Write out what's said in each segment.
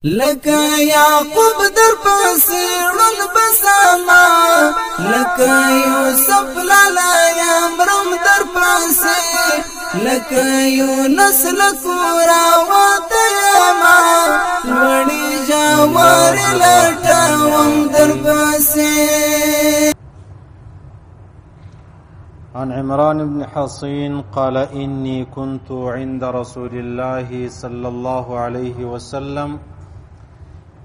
لکه یعقوب در پسړل بسما لکه یوسف لالا مرم در پسې لکه یونس لکورا واتما وړي جوار لټوم در پسې. عن عمران بن حصين قال إني كنت عند رسول الله صلى الله عليه وسلم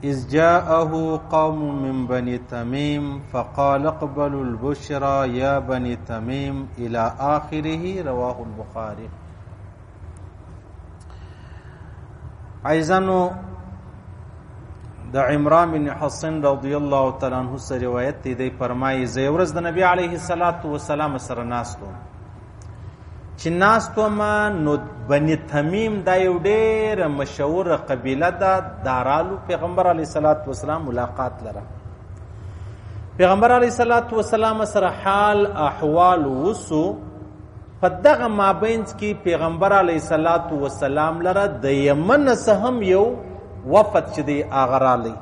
إذ جاءه قوم من بني تميم فقال اقبلوا البشرى يا بني تميم إلى آخره. رواه البخاري. عايزانو د عمران بن حصين رضی الله تعالی عنہ سره روایت دی فرمایي زه ورځ د نبی علیه الصلاۃ والسلام سره ناستو چې ناستو ما نو بني تمیم دا یو ډېر مشهور قبیله ده دارالو پیغمبر علیه الصلاۃ والسلام ملاقات لره پیغمبر علیه الصلاۃ والسلام سره حال احوال وسو په دغه مابینځ کې پیغمبر علیه الصلاۃ والسلام لره د یمن څخه هم یو وفد چې دی هغه رالی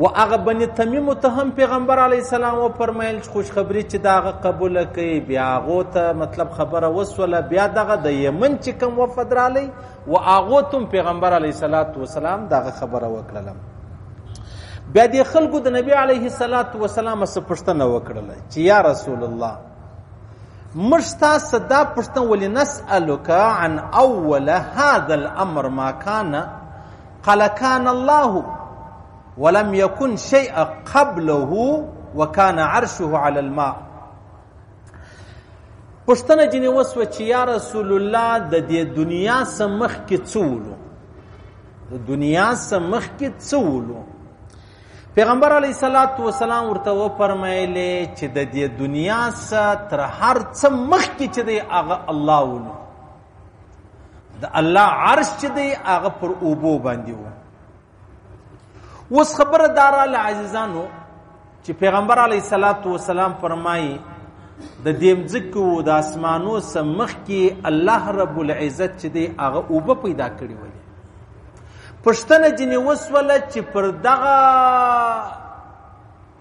و هغه بني تمیم ته هم پیغمبر علیه السلام و فرمایل چې خوش خبری چې داغه قبول کوي بیا هغه ته مطلب خبره وسوله بیا دغه د یمن چې کوم وفد رالی و هغه ته پیغمبر علیه السلام دغه خبره وکړه. بیا د خلکو د نبی علیه السلام څخه پوښتنه وکړه چې یا رسول الله مرستا صدا پوښتنه ولنسألک عن اول هذا الامر ما كان قال كان الله ولم يكن شيء قبله وكان عرشه على الماء. پښتنه جنې وسوه چې یا رسول الله د دې دنیا سمخ کې څولو د دنیا سمخ کې څولو پیغمبر علیه الصلاۃ والسلام ورته و فرمایله چې د دې دنیا سره تر هر څه مخ کې چې دی هغه الله ولو د الله عرش چې دی هغه پر اوبو باندې و. اوس خبره داراله عزیزانو چې پیغمبر علیه الصلاۃ والسلام فرمایي د دې مځکو د اسمانو سمخ کې الله رب العزت چې دی هغه اوبه پیدا کړی ولی. پښتنه جنې وسوله چې پر دغه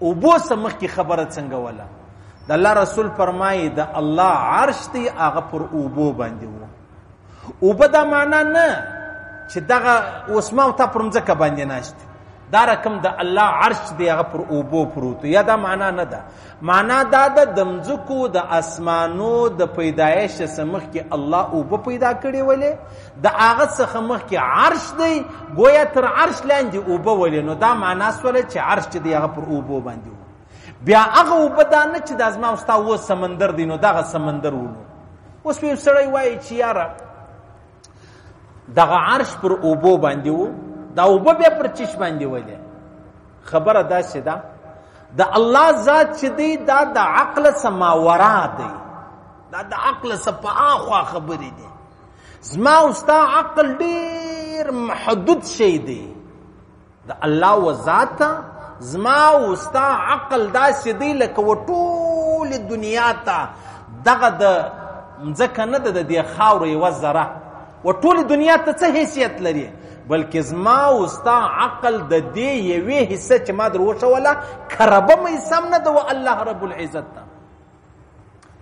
اوبو سمخ کې خبره څنګه ولا د الله رسول فرمایي د الله عرش دی هغه پر اوبو باندې و. اوبه دا معنا نه چې دغه اوسمه ته پر مځکه باندې ناشته دا رقم د الله عرش دی هغه پر اوبو پروت یا دا معنا نه ده. معنا دا د مځکو د اسمانو د پیدایش سمخ کې الله اوبه پیدا کړي ولې د هغه څخه مخ کې عرش دی گویا تر عرش لاندې اوبه ولې نو دا معنا سوله چې عرش دی هغه پر اوبو باندې و. بیا هغه اوبه دا نه چې د ازما وستا و سمندر دی نو دغه سمندر ولو. اوس په سړی وایي چې یاره دغه عرش پر اوبو باندې و دا اوبه بیا پر چش باندې ولې خبره دا څه ده د الله ذات چې دی دا د عقل سماورا دی دا د عقل سپاخوا خبرې دي. زما وستا عقل ډیر محدود شی دی د الله و ذات زما وستا عقل دا څه دی لکه و ټول دنیا ته دغه د مځکه نه ده د دې خاورې یوه ذره و ټول دنیا ته څه حیثیت لري بلکې زما وستا عقل د دې یوې حصه چې ما در وښوله کربه مې سم نه ده و الله رب العزت ته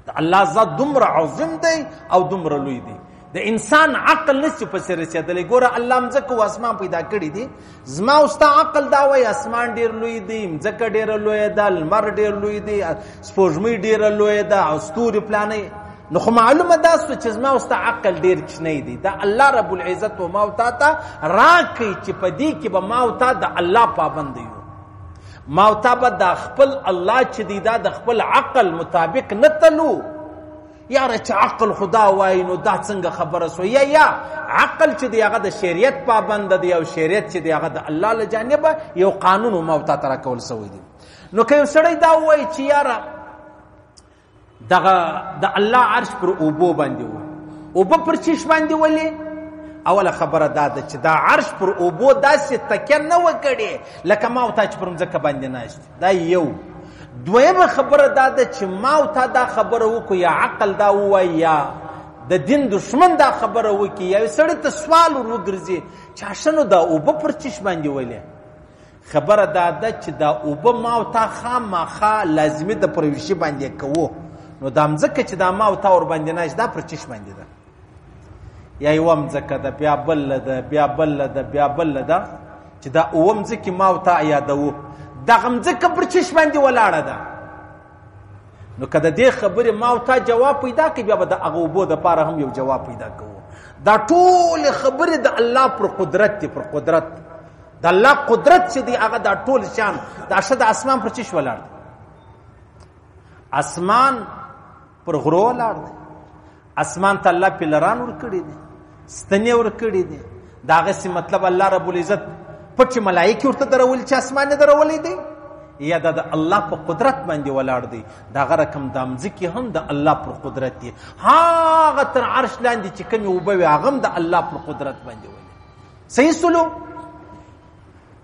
د الله ذات دومره عظیم دی او دومره لوی دی د انسان عقل نشي پسې رسېدلی. ګوره الله مځکه و اسمان پیدا کړي دي زما وستا عقل دا وایي اسمان ډېر لوی دی مځکه ډېره لویه ده لمر ډېر لوی دی سپوږمۍ ډېره لویه ده او ستوري پلانې نو خو معلومه دا سوه چې زما وستا عقل ډېر کوچنی دی دا الله رب العزت و ما و تا ته راکوي چې په دې کې به ما و تا د الله پابند یو ما و تا به د خپل الله چې دی دا د خپل عقل مطابق نه تلو یاره چې عقل خدا وایي نو دا څنګه خبره سوه یا عقل چې دی هغه د شریعت پابند دی او شریعت چې دی هغه د الله له جانبه یو قانون و ما و تا ته راکول سوی دی. نو که یو سړی دا وایي چې یاره دغه د الله عرش پر اوبو باندې و اوبه پر چش باندې ولې اوله خبره دا ده چې دا عرش پر اوبو داسې تکیه نه وکړي لکه ما او تا چې پر مځکه باندې ناشته دا یو. دویمه خبره دا ده چې ما او تا دا خبره وکړو یا عقل دا ووایي یا د دین دشمن دا خبره وکي یا سړی ته سوال وګرځي چې شنو دا اوبه پر چش باندې ویلې خبره دا ده چې دا اوبه ما او تا خامخا لازمي د پرویشي باندې کوو نو دا مځکه چې دا ما او تا ور باندې ناش دا پر چش باندې ده یا یو مځکه ده بیا بل ده بیا بل ده بیا بل ده چې دا اوم ځکه ما او تا یادو دا مځکه پر چش باندې ولاړه ده نو کله دې خبره ما او تا جواب پیدا کړي بیا به د هغه اوبو د پاره هم یو جواب پیدا کوو دا ټول خبره د الله پر قدرت دی پر قدرت د الله قدرت چې دی هغه دا ټول شان دا شد اسمان پر چش ولاړ اسمان پر غرو ولاړ دی اسمان ته الله پلران ور کړی دي ستنې ور کړی دي داغه سي مطلب الله رب العزت پټ ملائکه ورته درول چې اسمان نه درولې دي یا د الله په قدرت باندې ولاړ دی داغه رقم د مځکه هم د الله پر قدرت دی هغه تر عرش لاندې چې کوم وبوي هغه د الله پر قدرت باندې ولې صحیح سلو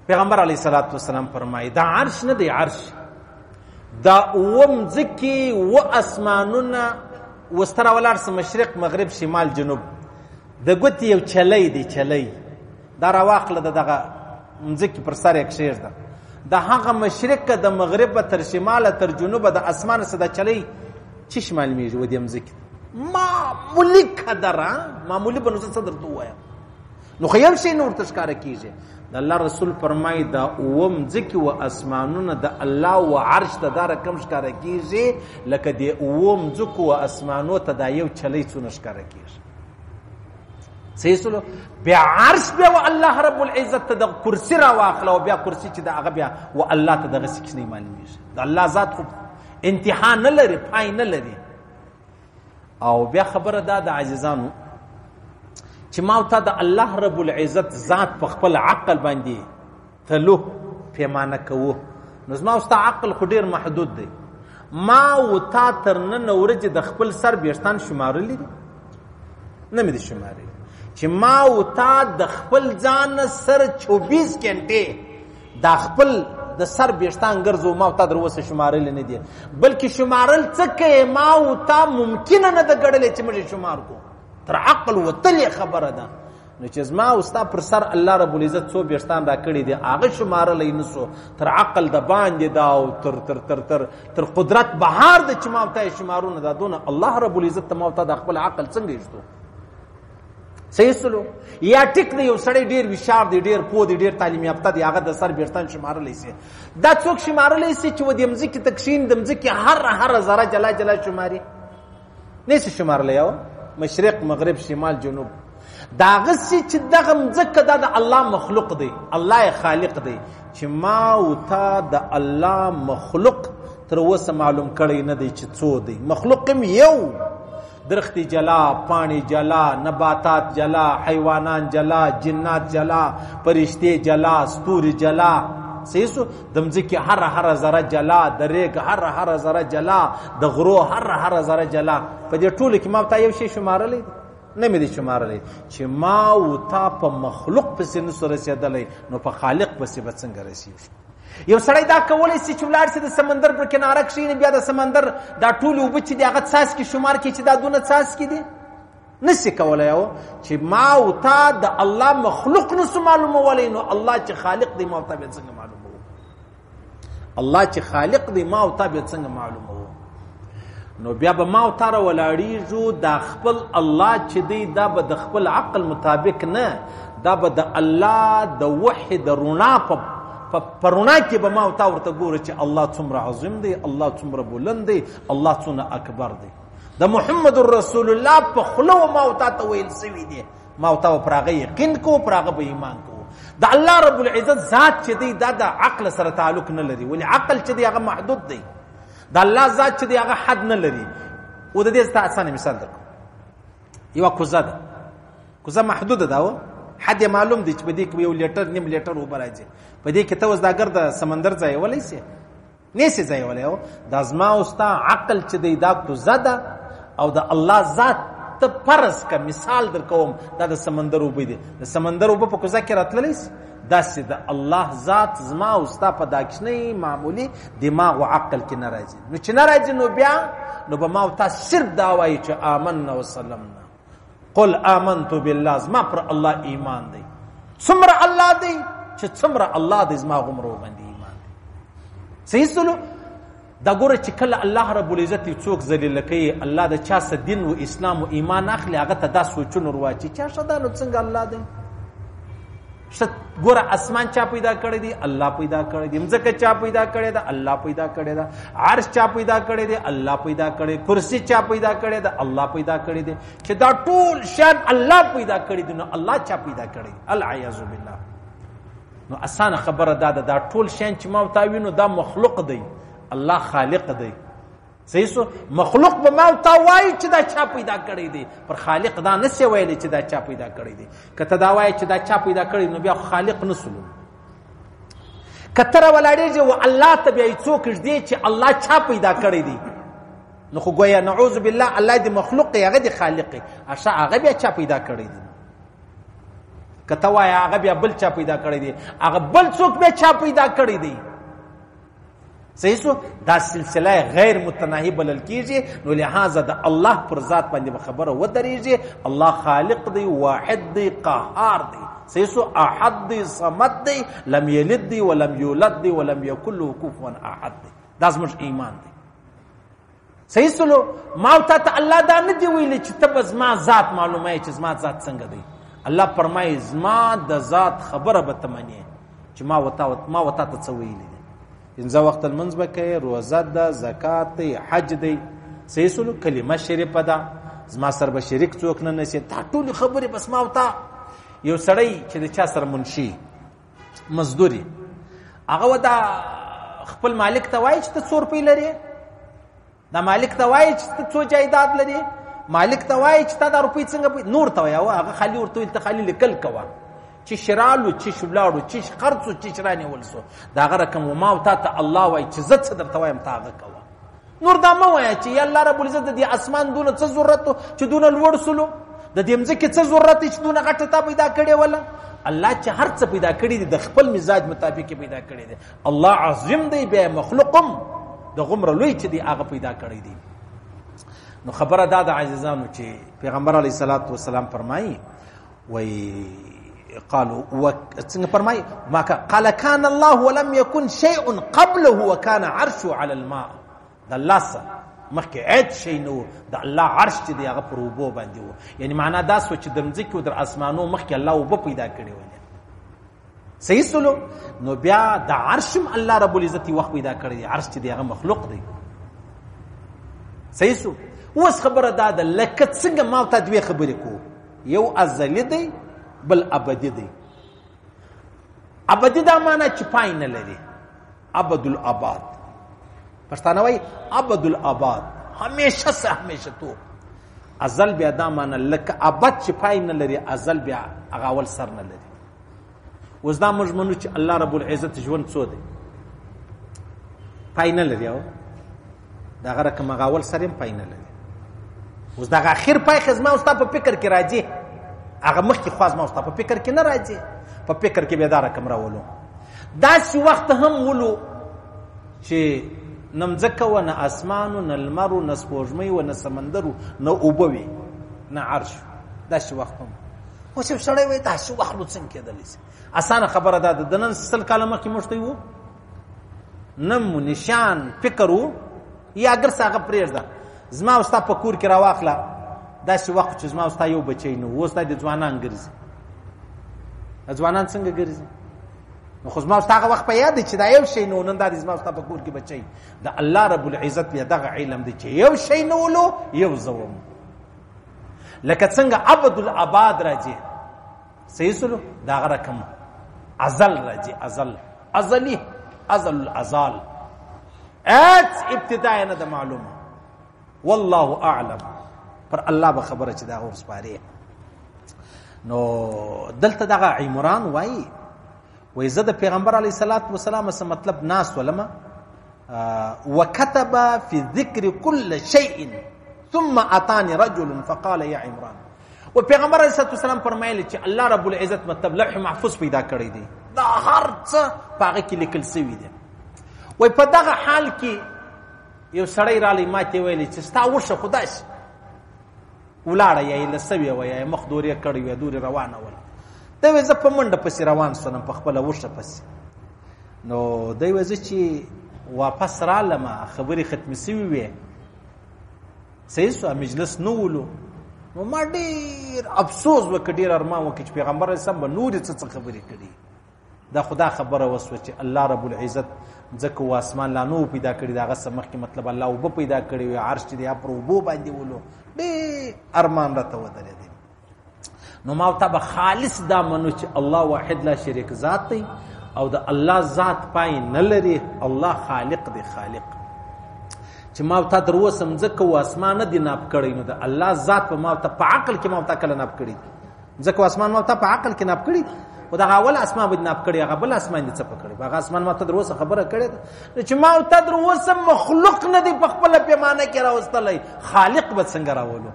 پیغمبر علیه الصلاۃ والسلام فرمایي دا عرش نه دی عرش دا ومځکه و اسمانونه وستر ولارس مشرق مغرب شمال جنوب د ګوت یو چلی دی چلی دا راواخله دغه مځکه پر سر یک شیر ده د هغه مشرق د مغرب تر شمال تر جنوب د اسمان سره د چلی چې شمال میږي و دې مځکه معمولی قدره معمولی بنو صدر تو وایا نو خیال شي نور تشکار کیږي د الله رسول فرمای دا اوم ځکه و اسمانونه د الله و عرش ته دار کم ښکار کیږي لکه دی اوم ځکه و اسمانو ته دا یو چلی څونه ښکار کیږي صحیح سلو بیا عرش بیا و الله رب العزت ته د کرسی را واخله او بیا کرسی چې د هغه بیا و الله ته دغه سکس نه معلومیږي د الله ذات خو انتها نه لري پای نه لري او بیا خبره دا د عزیزانو چې ما ته د الله رب العزت ذات په خپل عقل باندې تلو پیمانه کوو نو زما واست عقل خو ډیر محدود دی ما او تا تر نن ورځ د خپل سر بیرستان شمارلې نه مې دي شمارلې چې ما او تا د خپل ځان سر 24 غنټه د خپل د سر بیرستان ګرځو ما او تا دروسه شمارل نه دي بلکې شمارل څه کې ما او تا ممکن نه د ګړلې چې موږ شمار کو تر عقل وتلې خبره ده نو چې زما او ستا پر سر الله رب العزت څو بیرستان را کړی دي هغه شمارل نه سو تر عقل د باندې دا او تر تر تر تر تر قدرت بهار د چې ما او تا شمارونه دا دونه الله رب العزت ما او تا د خپل عقل څنګه یشتو صحیح سلو یا ټیک دی یو سړی ډیر وشار دی ډیر پوه دی ډیر تعلیم یافته دی هغه د سر بیرستان شمارلی سي دا څوک شمارلی سي چې و دې مځکه تکشین د مځکه هر ذره جلا جلا شماري نه سي شمارلی یو مشرق مغرب شمال جنوب داغه سي چې دغه مځکه د الله مخلوق دی الله خالق دی چې ما او تا د الله مخلوق تر اوسه معلوم کړی نه دی چې څو دی مخلوق یو درخت جلا پانی جلا نباتات جلا حیوانان جلا جنات جلا فرشتے جلا ستوري جلا صحیح سو دمځکه هر ذره جلا دریګ هر ذره جلا د غرو هر ذره جلا په دې ټولو کې ما ته یو شی شمارلې نه مې دي شمارلې چې ما او تا په مخلوق پسې نو رسیدلې نو په خالق پسې به څنګه رسیږي یو سړی دا کولای شي چې ولاړ شي د سمندر پر کناره کښیني بیا د سمندر دا ټول اوبه چې دی هغه څاڅ کې شمار کړي چې دا دونه څاڅ کې دي نشي کولای او چې ما او تا د الله مخلوق نو معلومولی نو الله چې خالق دی ما او تا به څنګه معلومو الله چې خالق دی ما او تا به څنګه معلومو نو بیا به ما او تا را ولاړیږو د خپل الله چې دی دا به د خپل عقل مطابق نه دا به د الله د وحی د رونا په پرونا کې به ما او تا ورته ګوره چې الله څومره عظیم دی الله څومره بلند دی الله څومره اکبر دی د محمد رسول الله په خلو ما او تا ته ویل سوي دي ما او تا پر هغه یقین کو پر هغه به ایمان کو د الله رب العزت ذات چې دی دا د عقل سره تعلق نه لري ولی عقل چې دی هغه محدود دی د الله ذات چې دی هغه حد نه لري او د دې ست اسانه مثال درکو یو کوزه محدوده ده حد معلوم دی چې په دې کې یو لیټر نیم لیټر وبراځي په دې کې ته وز دا ګرد سمندر ځای ولې سي نه سي ځای ولې د ازما او ستا عقل چې دی دا تو زده او د الله ذات ته فرض کا مثال در کوم دا د سمندر وبې دي د سمندر وب په کوزه کې راتللی دا سي د الله ذات زما او ستا په داکشنی معمولی دماغ او عقل کې ناراضي نو چې ناراضي نو بیا نو به ما او تاسو صرف دا وایي چې آمنا وسلمنا قل آمنت بالله زما پر الله ایمان دی. څومره الله دی چې څومره الله دی زما غومره باندې ایمان دی. صحیح سلو دا ګوره چې کله الله رب العزت څوک ذلیل کوي الله د چا څه دین او اسلام او ایمان اخلي هغه ته دا سوچونه ورواچي چا شدا نو څنګه الله دی. ګوره اسمان چا پیدا کړی دی الله پیدا کړی دی. مځکه چا پیدا کړی ده الله پیدا کړی ده. عرش چا پیدا کړی دی الله پیدا کړی. کرسی چا پیدا کړی ده الله پیدا کړی دی. چې دا ټول شان الله پیدا کړی دی نو الله چا پیدا کړی العیاذ بالله. نو اسانه خبره دا ټول شان چې ما تا وینو دا مخلوق دی الله خالق دی. صحیح سو مخلوق به ما تا وایي چې دا چا پیدا کړی دی پر خالق دا نسی ویلی چې دا چا پیدا کړی دی. کته دا وایي چې دا چا پیدا کړی نو بیا خالق نسلو. کتره ولاړېږي و الله ته بیا څوک دی چې الله چا پیدا کړی دی نو خو ګویا نعوذ بالله الله دی مخلوق هغه دی خالق اشا هغه بیا چا پیدا کړی دی. کته وایي هغه بیا بل چا پیدا کړی دی هغه بل څوک بیا چا پیدا کړی دی. صحیح سو دا سلسله غیر متناهی بلل کیږي. نو لہذا د الله پر ذات باندې خبره ودرېږي. الله خالق دی واحد دی قهار دی. صحیح سو احد دی صمد دی لم یلد دی ولم یولد دی ولم یکن له کفوا احد دی. دا زموږ ایمان دی. صحیح سلو ما ته الله دا نه دی ویلي چې ته بس ما ذات معلومه چې زما ذات څنګه دی. الله فرمایي زما د ذات خبره به تمنې چې ما وتا ته څه ویلي. پنځه وخت المنځ به کوي روزه ده زکات دی حج دی. صحیح سلو کلمه شریفه ده زما سره به شریک څوک نه نشي. دا ټول خبرې بس ما وتا. یو سړی چې د چا سره منشي مزدوري هغه ودا خپل مالک ته وایي چې ته 100 روپۍ لري. دا مالک ته وایي چې ته څو جایداد لري. مالک ته وایي چې تا دا روپۍ څنګه نور ته وایي هغه خالي ورته ته خالي لیکل کوه چې شرالو چې شبلاړو چې خرڅو چې شرانه ولسو دا غره کوم ما او تا ته الله وای چې زت صدر ته وایم تا هغه کوه. نور دا ما وای چې یا الله رب العزت د اسمان دونه څه ضرورت چې دونه لوړ سلو د دې مځکه څه ضرورت چې دونه غټه تا پیدا کړي ولا الله چې هر څه پیدا کړي دي د خپل مزاج مطابق پیدا کړي دي. الله عظیم دی به مخلوقم د غمر لوی چې دی هغه پیدا کړي دي. نو خبره دا د عزیزانو چې پیغمبر علیه الصلاۃ والسلام فرمایي وای قالوا څنګه فرمایي ما قال كان الله ولم يكن شيء قبله وكان عرشه على الماء. د الله سره مخکې هیڅ شی نو د الله عرش چې دی هغه پر اوبو باندې و. یعنی معنا دا سو چې د مځکې او د اسمانو مخکې الله اوبه پیدا کړي ول. صحیح سلو نو بیا د عرشم الله رب العزت وخت پیدا کړی دی. عرش چې دی هغه مخلوق دی. صحیح سو اوس خبره دا ده لکه څنګه ما ته دوی خبرې کو یو ازلی دی بل ابدی دی. ابدی دا معنا چې پای نه لري. ابد الاباد پښتانه وای ابد الاباد همیشه سه همیشه تو. ازل بیا دا معنا لکه ابد چې پای نه لري ازل بیا هغه اول سر نه لري. اوس دا موږ منو چې الله رب العزت ژوند څو دی پای نه لري او دا غره کوم هغه اول سر هم پای نه لري. اوس دا اخر پای خزما اوس په فکر کې راځي هغه مخکې خواز ما اوس په فکر کې نه راځي. په فکر کې بیا دا رقم راولو. داسې وخت هم ولو چې نه مځکه و نه اسمان و نه لمر و نه سپوږمۍ و نه سمندر و نه اوبه وي نه عرش. داسې وخت هم اوس یو سړی وایي داسې وخت نو څنګه کېدلی شي. اسانه خبره ده د نن 100 کاله مخکې موږ ته وو نم نشان فکر و یا اگر څه هغه پرېږده زما او ستا په کور کې راواخله داسې وخت چې زما او ستا یو بچی نه اوس دا د ځوانان ګرځي. ځوانان څنګه ګرځي نو خو زما او ستا هغه وخت په یاد دی چې دا یو شی نه نن دا د زما او ستا په کور کې بچی د الله رب العزت بیا دغه علم دی چې یو شی نه ولو یو زوم لکه څنګه ابد الاباد راځي. صحیح سلو دا هغه رقم ازل راځي. ازلی ازل الازال ابتداء نه د معلومه والله اعلم پر الله به خبره چې دا ورس پاره. نو دلته دغه عمران وای زه د پیغمبر علیه الصلاۃ والسلام سره مطلب ناس ولما وكتب في ذكر كل شيء ثم اتاني رجل فقال يا عمران. و پیغمبر علیه الصلاۃ والسلام فرمایلی چې الله رب العزت مطلب لوح محفوظ پیدا کړی دی دا هر څه پاګه کې لیکل شوی دی. وای په دغه حال کې یو سړی را لې ماته ویلي چې ستا ورشه خداش ولاړه یا یې لسوې وه یا یې مخ دورې کړی وې دورې روانه وله. دی وایي زه په منډه پسې روان شولم په خپله وښه پسې. نو دی وایي زه چې واپس رالمه خبرې ختمې سوي وې صحیح سو مجلس نه ولو. نو ما ډېر افسوس وکړ ډېر ارمان وکړ چې پیغمبر علیه السلام به نورې څه خبرې کړي. دا خدا خبره وسوه چې الله رب العزت ځکه و اسمان لا نو پیدا کړي د هغه څه مخکې مطلب الله اوبه پیدا کړي وي عرش چې دی پر اوبو باندې ولو ډېر ارمان راته ودرېدی. نو ما ورته به خالص دا منو چې الله واحد لا شریک ذات دی او د الله ذات پای نه لري. الله خالق دی خالق چې ما ورته در اوسه مځکه و اسمان نه دي ناب کړی نو د الله ذات په ما ورته په عقل کې ما ورته کله ناب کړي ځکه و اسمان ما ورته په عقل کې ناب کړي او دغه اول اسمان به ناب کړي هغه بل اسمان دې څه پکړي هغه اسمان ما ته در اوسه خبره کړې ده چې ما ورته در اوسه مخلوق نه دی په خپله پیمانه کې راوستلی خالق به څنګه راولو.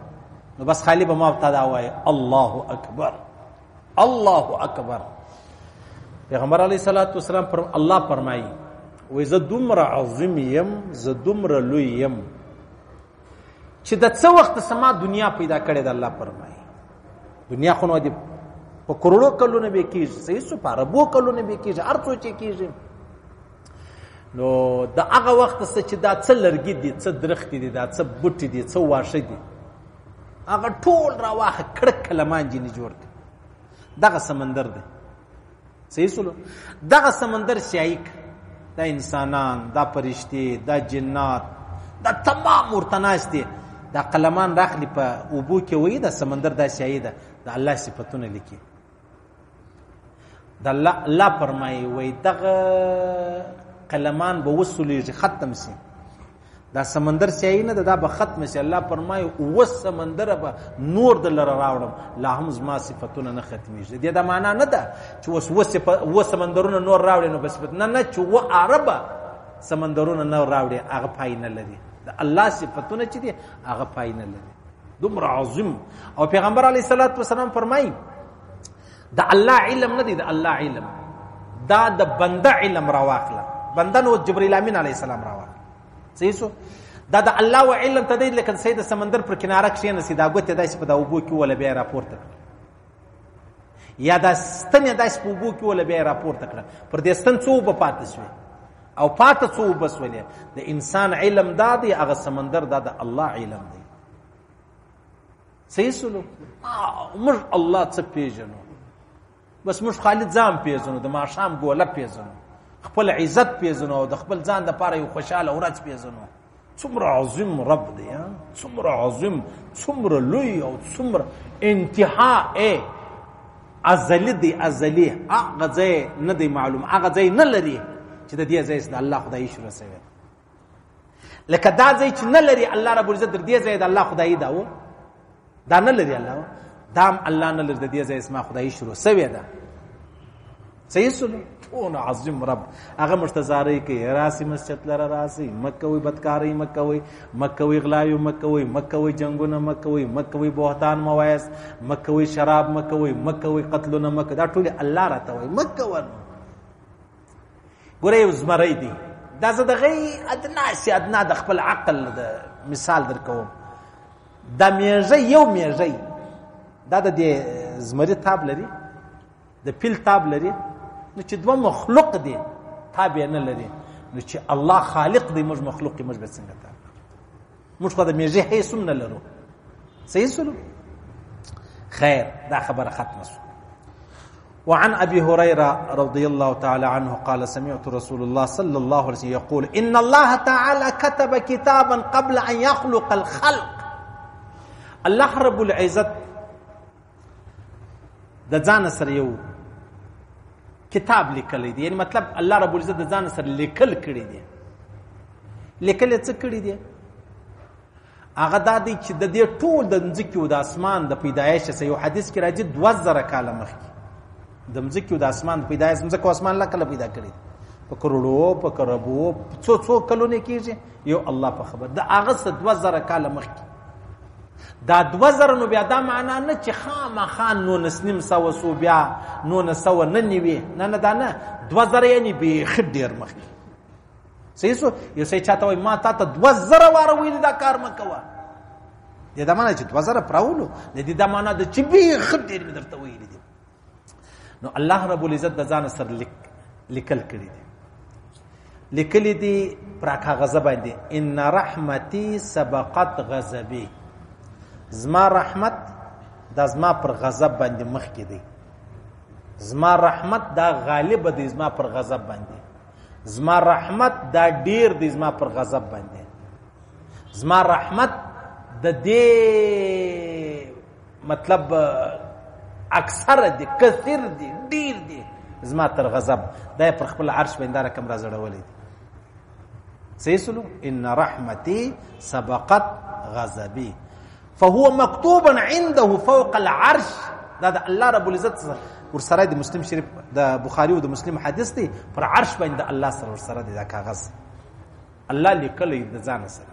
نو بس خالی به ما ورته دا وایي الله اکبر الله اکبر. پیغمبر علیه الصلاة والسلام الله فرمایي وایي زه دومره عظیم یم زه دومره لوی یم چې د څه وخت سما دنیا پیدا کړې ده. الله فرمایي دنیا خو نو دې په کروڑو کلونه به کېږي صحیح سو په اربو کلونه به کېږي هر څو چې کېږي. نو د هغه وخت څه چې دا څه لرګي دي څه درختې دي دا څه بوټي دي څه واښه دي هغه ټول راواخه کړک کلمان جینې جوړ کړي. دغه سمندر دی صحیح سولو دغه سمندر سیایي دا انسانان دا پرشتي دا جنات دا تمام ورته ناست دي دا قلمان راخلي په اوبو کې وایي دا سمندر دا سیایي ده د الله صفتونه لیکي. د الله فرمایي وایي دغه قلمان به وسولیږي ختم سي دا سمندر سیایي نه ده دا به ختم سي. الله فرمایي اوه سمندره به نور د لره راوړم لا هم زما صفتونه نه ختمیږي. دې دا معنا نه ده چې اوه سمندرونه نور راوړي نو به صفت نه چې اوه عربه سمندرونه نور راوړي هغه پای نه لري. د الله صفتونه چې دي هغه پای نه لري دومره عظیم. او پیغمبر علیه الصلاة والسلام فرمایي د الله علم نه دی د الله علم دا د بنده علم راواخله. بنده نو جبرئیل امین علیه السلام راواخله صحیح سو دا د الله و علم ته دی لکه سید سمندر پر کناره کښېنسي دا ګوتې داسې په دا اوبو کې وله بیا یې راپورته کړه یا دا ستنې داسې په اوبو کې وله بیا یې راپورته کړه پر دې ستن څو اوبه پاتې شوې او پاته څو اوبه شولې. د انسان علم دا دی هغه سمندر دا د الله علم دی صحیح سلو. موږ الله څه پیژنو بس موږ خالي ځان پیژنو د ماښام ګوله پیژنو خپل عزت پیژنو او د خپل ځان دپاره یو خوشحاله ورځ پیژنو. څومره عظیم رب دی څومره عظیم څومره لوی او څومره انتها ازلی دی ازلی هغه ځای نه دی معلوم هغه ځای نه لري چې د دې ځای د الله خدایي شروع شوی لکه دا ځای چې نه لري الله رب العزت در دې ځای د الله خدایي دا نه لري الله دام الله نه لري د دې ځای اسما خدایي شروع شوی ده صحیح سلو. ټول عظیم رب هغه مرتضاری کوي راسي مسجد لره راسي مکوي بدکاری مکوي غلاوي مکوي جنگونه مکوي بهتان موایس مکوي شراب مکوي قتلونه مکوي دا ټول الله راته وایي مکوي. ګوره یو زمری دی دا زه دغه ادنا د خپل عقل د مثال در کوم. دا میږي یو میږي دا د زمری تاب لري د پیل تاب لري نو چې دوه مخلوق دي تابع نه لري نو چې الله خالق دی موږ مخلوق موږ به څنګه تابع موږ خو د میږي هیڅ هم نه لرو صحیح سلو. خیر دا خبره ختمه شو. وعن أبي هريرة رضي الله تعالى عنه قال سمعت رسول الله صلى الله عليه وسلم يقول إن الله تعالى كتب كتابا قبل أن يخلق الخلق. الله رب العزت د ځان سره یو کتاب لیکلی دی یعنی مطلب الله رب العزت د ځان سره لیکل کړي دي. لیکل څه کړي دي هغه دا دی چې د دې ټول د ځمکې او د اسمان د پیدایش سره یو حدیث کې راځي 2000 کاله مخکې د ځمکې او د اسمان د پیدایش ځمکه او اسمان الله کله پیدا کړي په کروڑو په کربو څو کلونه کېږي یو الله په خبر د هغه څه 2000 کاله مخکې دا 2000 نو بیا دا معنا نه چې خامخان نو نسنیم سو سو بیا نو نسو نه نیوي نه دا نه 2000 یعنی به خډیر مخکې صحیح سو یو څه چاته وای ما تا ته 2000 واره ویل دا کار مکوه دا معنا چې 2000 پراولو د دې دا معنا د چې به خدای دې درته ویل دي. نو الله رب العزت د ځان سره لیکل کړی دي، لیکلی دي پر کاغذ باندې ان رحمتي سبقت غضبي، زما رحمت دا زما پر غضب باندې مخ کې دی، زما رحمت دا غالب دی زما پر غضب باندې، زما رحمت دا ډیر دی زما پر غضب باندې، زما رحمت د دې مطلب اکثر دی، کثیر دی، ډیر دی زما تر غضب، دا پر خپل عرش باندې رقم را زړولې دي. صحیح سلو ان رحمتي سبقت غضبي فهو مكتوب عنده فوق العرش. دا د الله رب العزت ورسره د مسلم شریف د بخاری او د مسلم حدیث دی، پر عرش باندې الله سره ورسره دی دا کاغذ الله لیکلی د ځان سره.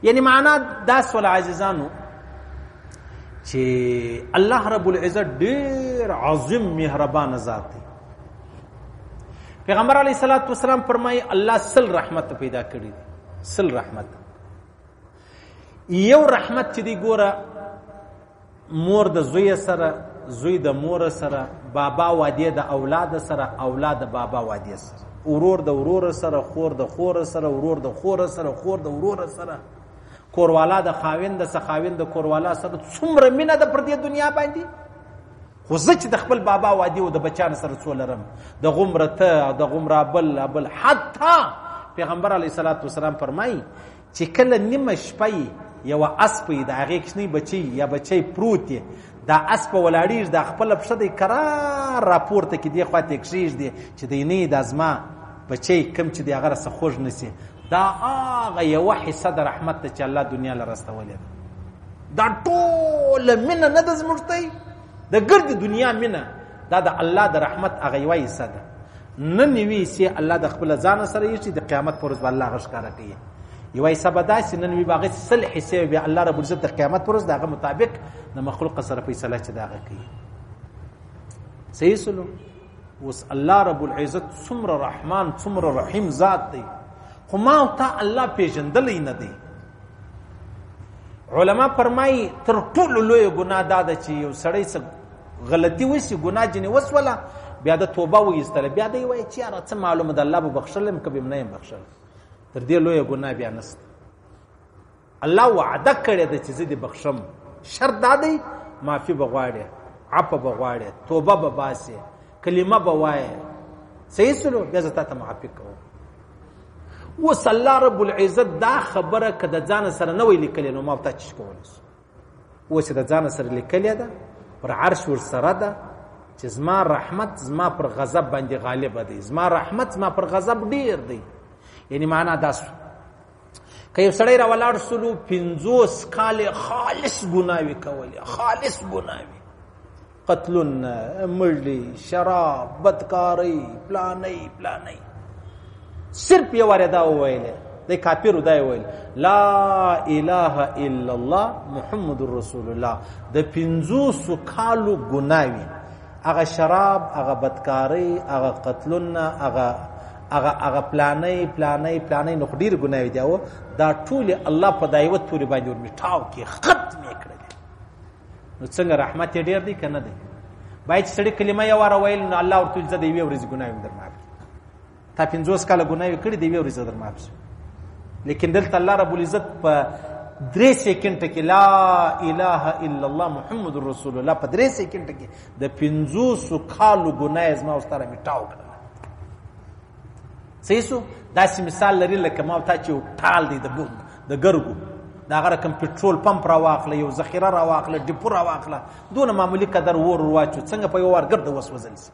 یعنی معنا دا سول عزیزانو چې الله رب العزت ډیر عظیم مهربان ذات دی. پیغمبر علیه الصلاۃ والسلام فرمایي الله سل رحمت پیدا کړی دي، سل رحمت. یو رحمت چې دی ګوره مور د زوی سره، زوی د مور سره، بابا وادي د اولاد سره، اولاد د بابا وادي سره، ورور د ورور سره، خور د خور سره، ورور د خور سره، خور د ورور سره، کوروالا د خاوند سره، خاوند د کوروالا سره. څومره مینه د پر دې دنیا باندې. خو زه چې د خپل بابا وادي او د بچان سره څولرم، د غمره ته، د غمره بل حتی پیغمبر علیه الصلاۃ والسلام فرمایي چې کله نیمه شپه یو اسپې د هغې کښنی بچی یا بچی پروت دی، دا اسپه ولاړېږي، دا خپله پښه دی کرار راپورته کړي دې خوا ته یې کښېږدي چې دی نه دا زما بچی کوم چې دی هغه راسه خوږ نه سي. دا هغه یوه حصه د رحمت ده چې الله دنیا له رسولی ده. دا ټوله مینه نه ده زموږ ته، د ګردې دنیا مینه دا د الله د رحمت هغه یوه حصه ده. نن یوې حصې الله د خپله ځانه سره ایښي، د قیامت پر ورځ به الله هغه ښکاره کوي. یوه حصه به داسې نن وي به هغې 100 حصې بیا الله رب العزت د قیامت پر ورځ د هغه مطابق د مخلوق سره فیصله چې د هغه کوي. صحیح سلو. اوس الله رب العزت څومره رحمان څومره رحیم ذات دی، خو ما او تا الله پیژندلی نه دی. علما فرمایي تر ټولو لویه ګناه دا ده چې یو سړی څه غلطي وشي، ګناه جنې وسوله، بیا د توبه وایستله، بیا دی وایي چې یاره څه معلومه ده الله به بخښلم که به نه یم بخښل. تر دې لویه ګناه بیا نشته. الله وعده کړې ده چې زه دې بخښم، شرط دا دی معافي به غواړې، عفو به غواړې، توبه به باسې، کلمه به وایې. صحیح سلو بیا زه تا ته معافي کوم. اوس الله رب العزت دا خبره که د ځان سره نه وی لیکلې نو ما او تا چی کولی شو. اوس د ځان سره لیکلې ده، پر عرش ورسره ده چې زما رحمت زما پر غضب باندې غالبه دی، زما رحمت زما پر غضب ډیر دی. یعنی معنا دا سو که یو سړی را ولاړ سلو 50 کاله خالص ګناوي کولې، خالص ګناوي، قتلونه، مړلي، شراب، بدکاری، پلانۍ، صرف یو واره دا وویل، د کافرو دا ویل لا اله الا الله محمد رسول الله. د 500 کالو ګناوي، هغه شراب، هغه بدکاری، هغه قتلونه، هغه پلانۍ نو ډیر ګناوي دی. او دا ټول الله په دایوت پورې باندې ورمیټاو کې ختم کړل. نو څنګه رحمت ډیر دی کنه دی؟ باید سړی کلمه یو واره ویل نو الله ورته ځد دی ورځ ګناوي در معاف. تا 50 کاله ګناوي کړی دی ورځ در معاف. لیکن دلته الله رب العزت په 3 سکند کې لا اله الا الله محمد رسول الله په 3 سکند کې د 500 کالو ګناه زما او ستاره میټاو کړل. صحیح سو. داسې مثال لري لکه ما تا چې ټال دی د ګرګو دا غره کم پټرول پمپ را واخله، یو ذخیره را واخله، ډیپو را واخله، دونه معمولی قدر ور واچو څنګه په یو ور ګرد وسوځل شي.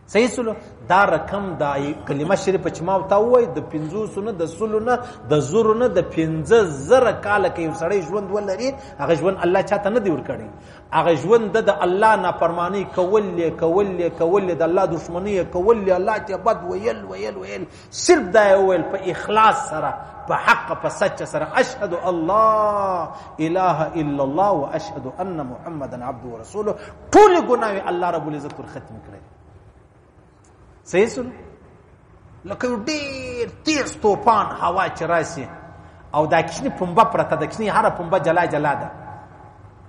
صحیح سلو. دا رقم دا کلمه شریفه چې ما او تا وای د 500 نه د سلو نه د زرو نه د 50,000 کاله کې یو سړی ژوند ولري، هغه ژوند الله چاته نه دی ورکړی. هغه ژوند د الله نافرمانی کول د الله دشمنی کول، الله ته بد ویل، صرف دا ویل په اخلاص سره، په حق، په سچ سره، اشهد الله اله الا الله واشهد ان محمدا عبده ورسوله. ټول ګناوي الله رب العزت ور ختم کړی. صحیح سن. لکه ډیر تیز توپان هوا چې راشي، او دا کښنی پنبه پرته ده، کښنی هره پنبه جلا جلا ده،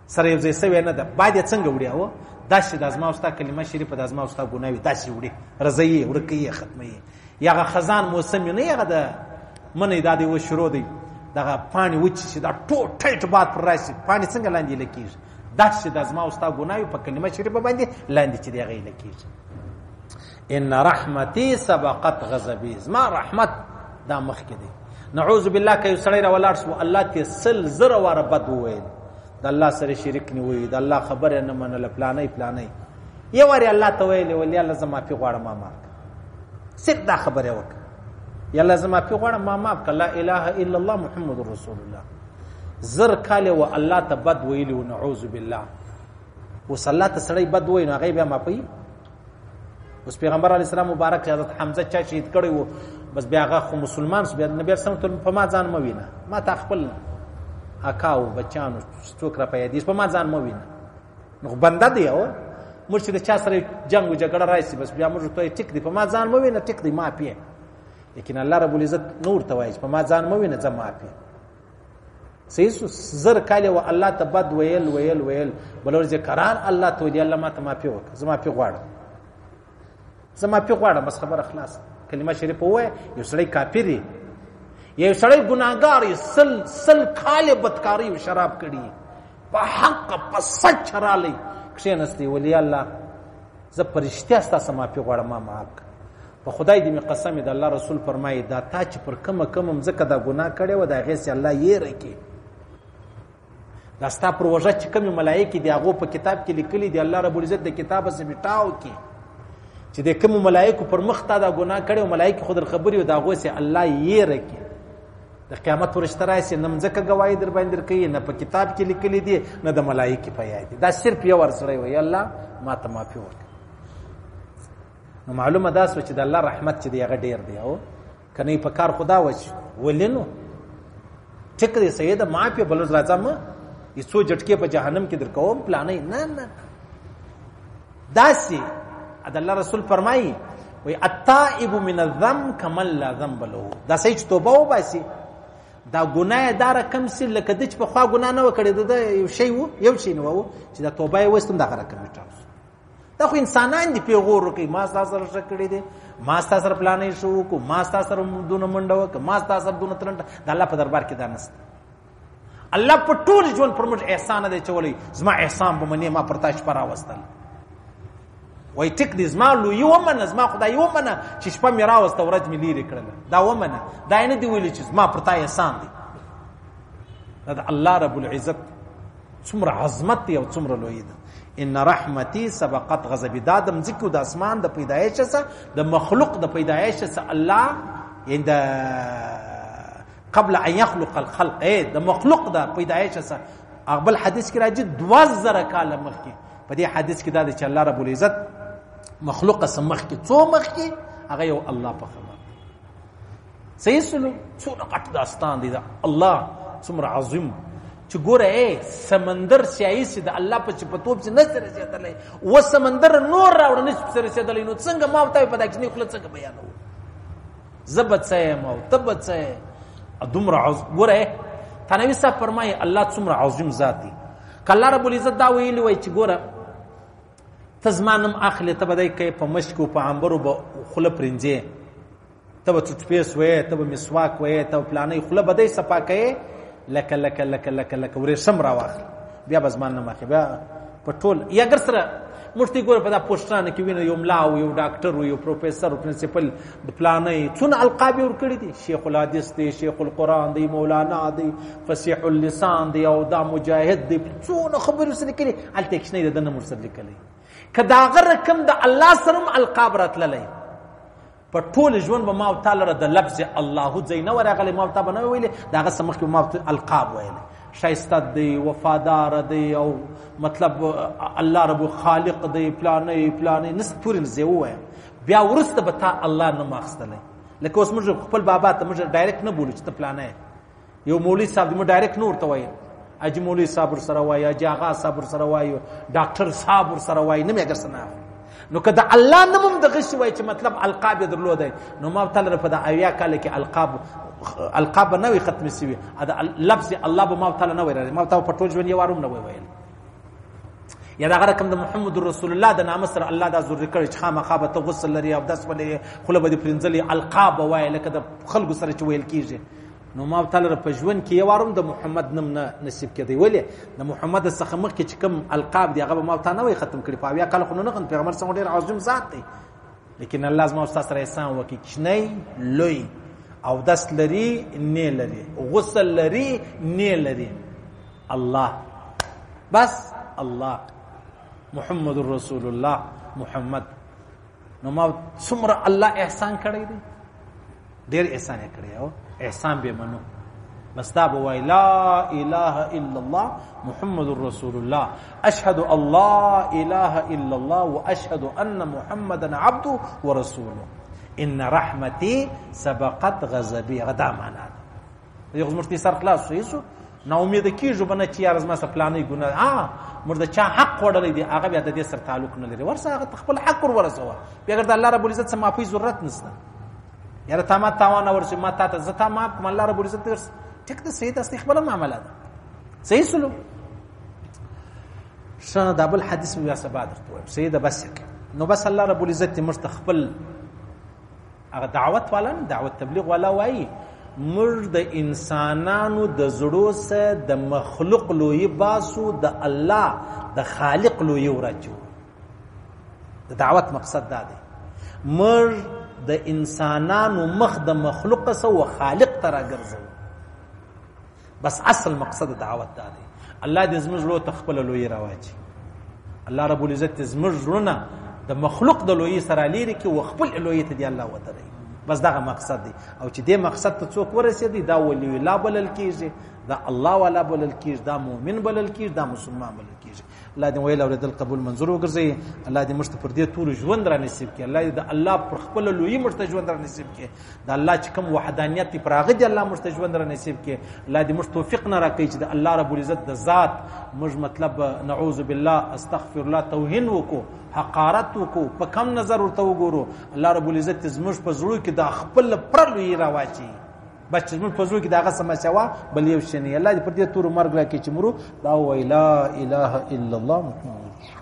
سره یو ځای سوې نه ده، باید یې څنګه وړي؟ او داسې د زما او ستا کلمه شریفه د زما او ستا ګناه وي داسې وړي، رضوي، ورکوي، ختموي. یا هغه خزان موسم نه، هغه د منی دا دی و شروع دی، دغه پاڼې وچې شي، دا ټول ټیټ باد پر راشي، پاڼې څنګه لاندې لکېږي؟ داسې د زما او ستا ګناه وي په کلمه شریفه باندې لاندې چې دی هغه یې لکېږي. ان رحمتي سبقت غضبي، زما رحمت دا مخکې دی. نعوذ بالله که یو سړی راولاړ شو الله ته 100 واره بد وویل، د الله سره شریک نیوي، د الله خبره نه منله، پلانې یو وارې الله ته ویلې ولې الله زه معافي غواړم ما معاف کړه، صرف دا خبره وکړه یا الله زه معافي غواړم ما معاف کړه، لا اله الا الله محمد رسول الله. 1000 کاله و الله ته بد ویلي و نعوذ بالله، اوس الله ته سړی بد وایي نو هغه بیا معافوي؟ اوس پیغمبر علیه السلام مبارک حضرت حمزه چا شهید کړی و، بس بیا هغه خو مسلمان شو، بیا نبی رسول الله په ما ځان مه وینه، ما ته خپل اکاو بچانو څوک را پیدا په ما ځان مه وینه، نو بنده دی. او موږ چې د چا سره جنگ و جګړه راشي بس بیا موږ ته ټیک دی، په ما ځان مه وینه، ټیک دی معافي. لیکن الله رب العزت نور ته وایي په ما ځان مه وینه، زه معافي. صحیح 1000 کاله و الله ته بد ویل بلور ذکران الله ته دی الله ما ته معافي وکړه، زه معافي غواړم، بس خبره خلاص. کلمه شریفه وایي. یو سړی کافر دی، یو سړی ګناهګار دی، 100 کاله بدکاری او شراب کړي، په حق په سچ رالی کښېنستی، ولی الله زه پرشتیا ستاسو معافي غواړم ما معاف کړه. په خدای دې مې قسم د الله رسول فرمایي دا تا چې پر کومه مځکه دا ګناه کړی و د هغې سې الله یېره کړي، دا ستا پر وژه چې کومې ملایکې دي هغو په کتاب کې لیکلي دي، الله رب العزت د کتابه سې میټاو کړي چې د کومو ملایکو پر مخ تا دا ګناه کړی و، ملایکې خو در خبرې و د هغو سې الله یېره کړي. د قیامت ورشته راشي نه مځکه ګواهي در باندې درکوي، نه په کتاب کې لیکلي دي، نه د ملایکې په یاد دي، دا صرف یو ور سړی وایي الله ما ته معافي وکړه. نو معلومه دا سوه چې د الله رحمت چې دی هغه ډېر دی. او که نه یې په کار خدا وچ ولې نو ټیک دی سیده معافي، بل ورځ راځم یې څو جټکې په جهنم کې در کوم پلانې نه. داسې د الله رسول فرمایي وایي التائب من الذنب کمن لا ذنب له، دا صحیح چې توبه وباسي دا ګناه دا رقم سي لکه د چې په خوا ګناه نه وکړي، د یو شی نه و چې دا توبه یې وستم دا رقم میټاو. دا خو انسانان دي پیغور کوي، ما تاسو سره شک کړی دي، ما تاسو سره پلانې شو کو، ما تاسو سره دونه منډه وک، ما تاسو سره دونه ترنټ، دا الله په دربار کې دا نشته. الله په ټول ژوند پر موږ احسان دی چولې، زما احسان به منې ما پر تاسو پر راوستل، وای ټیک دې زما لو یو منه، زما خدای یو منه چې شپه مې راوسته ورځ مې لري کړل، دا ومنه، دا نه دی ویل چې زما پر تاسو احسان دی. دا الله رب العزت څومره عظمت دی او څومره لوی دی. ان رحمتي سبقت غضبي، دا د مځکو د اسمان د پیدایش څخه د مخلوق د پیدایش څخه الله یعنی د قبل ان يخلق الخلق د مخلوق د پیدایش څخه اقبل حدیث کې راځي 2000 کاله مخکې. په دې حدیث کې دا دی چې الله رب العزت مخلوق سمخ کې څو مخ کې هغه یو الله په خبر. صحیح سلو څونه غټ داستان دی دا الله څومره عظیم چې ګوره سمندر سیاهي سي د الله په چپتوب چې نشته رسېدلی، و سمندر نور راوړه نشته رسېدلی، نو څنګه ما ورته په دا کښنۍ خوله څنګه بیانوو؟ زه به څه یم او ته به څه یې؟ دومره عظیم ګوره تنوي صاحب فرمایي الله څومره عظیم ذات دی. که الله رب العزت دا ویلي وای چې ګوره ته زما نوم اخلې، ته به دی کوې په مشکو په عنبرو به خوله پرنځې، ته به ټوټپیس وایې، ته به مسواک وایې، ته به پلانۍ خوله به دی صفا کوې لکه لکه لکه لکه لکه ورېښم راواخلي، بیا به زما نوم اخلي. بیا په ټول یا ګر سره موږ ته ګوره په دا پوسټرانو کې وینو یو ملا و، یو ډاکټر و، یو پروفیسر و، پرنسپل د پلانۍ څونه القاب یې ورکړي دي، شیخ الحدیث دی، شیخ القرآن دی، مولانا دی، فصیح اللسان دی، او دا مجاهد دی، څونه خبرې ورسره لیکلي، هلته یې کښنۍ د ده نوم ورسره لیکلی. که د هغه رقم د الله سره هم القاب راتللی، په ټول ژوند به ما او تا لره د لفظ الله ځای نه ورغلی، ما او تا به نه ویلې، د هغه څه مخکې به ما القاب ویلی، شایسته دی، وفادار دی، او مطلب الله رب خالق دی، پلانې نس پورې زه ووایم. بیا وروسته به تا الله نوم اخیستلی. لکه اوس موږ خپل بابا ته موږ ډایرکټ نه بولو چې ته پلانې، یو مولوي صاحب دی موږ ډایرکټ نه ورته وایو، اجي مولوي صاحب ورسره وایي، اجي آغا صاحب ورسره وایو، ډاکټر صاحب ورسره وایي، نه مې اګر څه نه نو که د الله نوم هم دغه شی وای چې مطلب القاب یې درلودی نو ما تعالی په د 80 کال کې القاب نه وي ختم شوي دا لفظ الله به ما تعالی نه وایي ما تعالی په ټول ژوند یې وارم نه ویل یا دا رقم د محمد رسول الله د نام سره الله دا زور کړی چې خامخا به ته غسل لري او داس ولې خله به دې پرنځلې القاب وای لکه د خلکو سره چې ویل کیږي نو ما تعالی په ژوند کې یې وارم د محمد نوم نه نصیب کړی ولې د محمد څخه مخکې چې کوم القاب دی هغه ما تعالی نه وي ختم کړی په بیا کله خو نه پیغمبر څنګه ډیر عظیم ذات دی لیکن الله زما استاد سره احسان وکي کښنی لوی او داس لري نه لري غسل لري نه لري الله بس الله محمد رسول الله محمد نو ما څومره الله احسان کړی دی ډیر احسان یې کړی او احسان به منو بس دا به لا اله الا الله محمد رسول الله اشهد الله اله الا الله واشهد ان محمدا عبده ورسوله ان رحمتي سبقت غضبي غدا معنا یو زمرتي سر خلاص شو نا امید کیږي بنه چې یار زما سپلانې ګونه مرده چا حق وړلې دي هغه بیا د دې سره تعلق نه لري ورسره هغه خپل حق ورسوه بیا ګر د الله رب العزت سم معافي ضرورت نشته یاره تا ما تاوان ورسې ما تا ته زتا ما کوم الله رب العزت درس ټیک ده صحیح استقبال معاملہ ده صحیح سلو شنه د ابل حدیث بیا سبا درته سید بس نو بس الله رب العزت مستقبل هغه دعوت والا دعوت تبلیغ والا وایي مر د انسانانو د زړو سره د مخلوق لوی باسو د الله د خالق لوی ورچو د دعوت مقصد دا دی مر د انسانانو مخ د مخلوق سره او خالق ترا ګرځو بس اصل مقصد دعوت دا دی الله دې زموږ لو تخپل لوی راواچي الله رب العزت زموږ رونه د مخلوق د لوی سره لري کې وخپل لوی ته دی الله وتعالى بس دغه مقصد دی او چې دې مقصد ته څوک ورسېدي دا ولي لا بلل کیږي دا الله والا بلل کیږي دا مؤمن بلل کیږي دا مسلمان بلل کیږي الله دې ویل اوریدل قبول منظور وګرځي الله دې مشت پر دې ټول ژوند را نصیب کړي الله دې الله پر خپل لوی مشت ژوند را نصیب کړي دا الله چې کوم وحدانیت پر هغه دې الله مشت ژوند را نصیب کړي الله دې مشت توفیق نه راکړي چې د الله رب العزت د ذات مج مطلب نعوذ بالله استغفر الله توهین وکړو حقارت وکړو په کم نظر ورته وګورو الله رب العزت زموږ په زړه کې د خپل پر لوی راواچي بس زموږ په زړه کې دغه سمسیا وا بل یو شنی الله دې پر دې تور مرګ راکړي چې مرو دا ویلا اله الا الله محمد